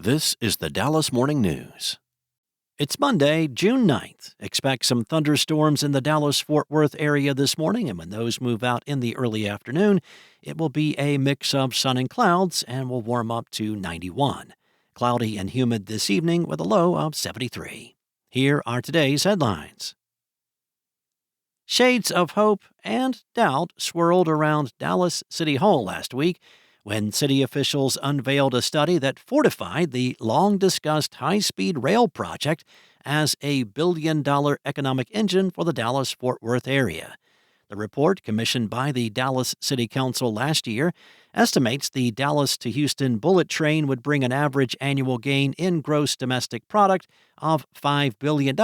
This is the Dallas Morning News. It's Monday, June 9th. Expect some thunderstorms in the Dallas-Fort Worth area this morning, and when those move out in the early afternoon, it will be a mix of sun and clouds and will warm up to 91. Cloudy and humid this evening with a low of 73. Here are today's headlines. Shades of hope and doubt swirled around Dallas City Hall last week when city officials unveiled a study that fortified the long-discussed high-speed rail project as a billion-dollar economic engine for the Dallas-Fort Worth area. The report, commissioned by the Dallas City Council last year, estimates the Dallas to Houston bullet train would bring an average annual gain in gross domestic product of $5 billion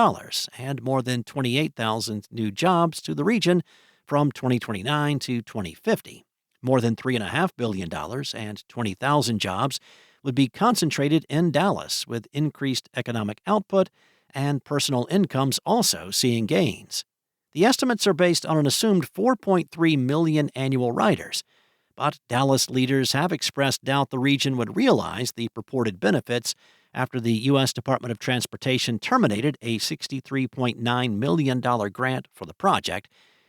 and more than 28,000 new jobs to the region from 2029 to 2050. More than $3.5 billion and 20,000 jobs would be concentrated in Dallas, with increased economic output and personal incomes also seeing gains. The estimates are based on an assumed 4.3 million annual riders, but Dallas leaders have expressed doubt the region would realize the purported benefits after the U.S. Department of Transportation terminated a $63.9 million grant for the project,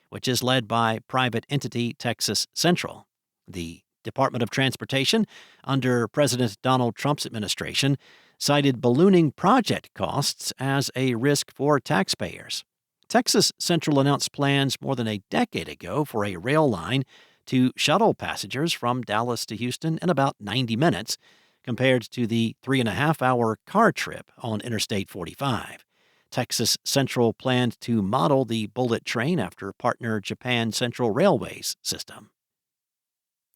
which is led by private entity Texas Central. The Department of Transportation, under President Donald Trump's administration, cited ballooning project costs as a risk for taxpayers. Texas Central announced plans more than a decade ago for a rail line to shuttle passengers from Dallas to Houston in about 90 minutes, compared to the 3.5-hour car trip on Interstate 45. Texas Central planned to model the bullet train after partner Japan Central Railway's system.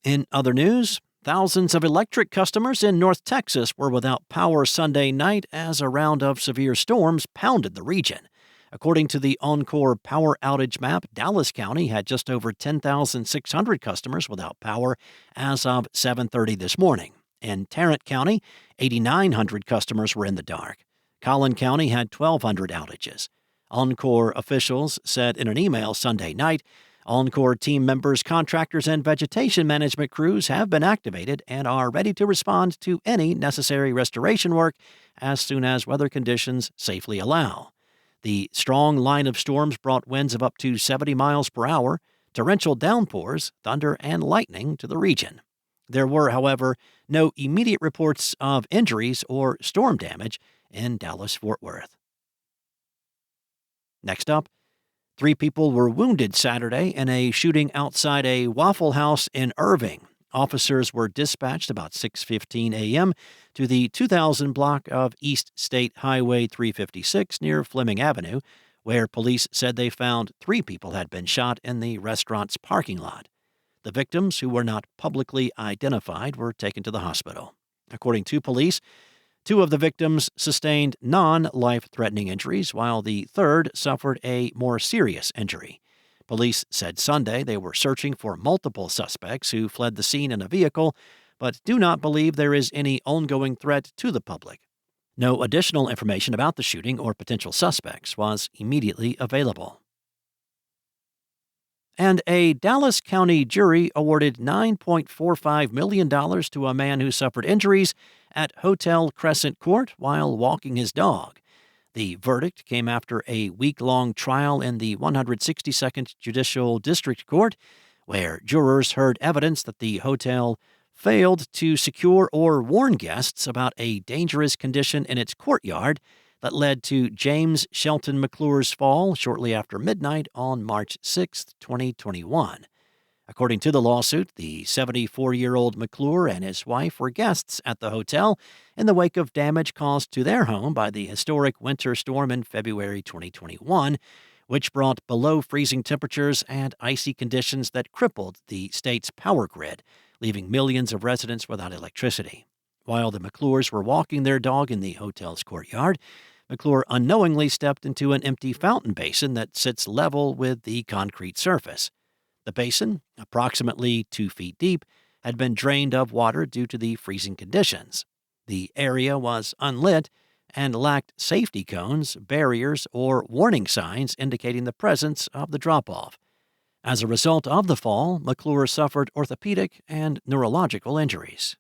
In other news, thousands of electric customers in North Texas were without power Sunday night as a round of severe storms pounded the region. According to the Encore power outage map, Dallas County had just over 10,600 customers without power as of 7:30 this morning. In Tarrant County, 8,900 customers were in the dark. Collin County had 1,200 outages. Encore officials said in an email Sunday night, Encore team members, contractors, and vegetation management crews have been activated and are ready to respond to any necessary restoration work as soon as weather conditions safely allow. The strong line of storms brought winds of up to 70 miles per hour, torrential downpours, thunder, and lightning to the region. There were, however, no immediate reports of injuries or storm damage in Dallas-Fort Worth. Next up, 3 people were wounded Saturday in a shooting outside a Waffle House in Irving. Officers were dispatched about 6:15 a.m. to the 2000 block of East State Highway 356 near Fleming Avenue, where police said they found 3 people had been shot in the restaurant's parking lot. The victims, who were not publicly identified, were taken to the hospital. According to police, 2 of the victims sustained non-life-threatening injuries, while the third suffered a more serious injury. Police said Sunday they were searching for multiple suspects who fled the scene in a vehicle, but do not believe there is any ongoing threat to the public. No additional information about the shooting or potential suspects was immediately available. And a Dallas County jury awarded $9.45 million to a man who suffered injuries at Hotel Crescent Court while walking his dog. The verdict came after a week-long trial in the 162nd Judicial District Court, where jurors heard evidence that the hotel failed to secure or warn guests about a dangerous condition in its courtyard that led to James Shelton McClure's fall shortly after midnight on March 6, 2021. According to the lawsuit, the 74-year-old McClure and his wife were guests at the hotel in the wake of damage caused to their home by the historic winter storm in February 2021, which brought below-freezing temperatures and icy conditions that crippled the state's power grid, leaving millions of residents without electricity. While the McClures were walking their dog in the hotel's courtyard, McClure unknowingly stepped into an empty fountain basin that sits level with the concrete surface. The basin, approximately 2 feet deep, had been drained of water due to the freezing conditions. The area was unlit and lacked safety cones, barriers, or warning signs indicating the presence of the drop-off. As a result of the fall, McClure suffered orthopedic and neurological injuries.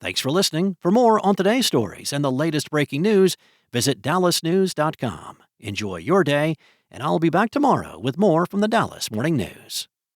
Thanks for listening. For more on today's stories and the latest breaking news, visit dallasnews.com. Enjoy your day, and I'll be back tomorrow with more from the Dallas Morning News.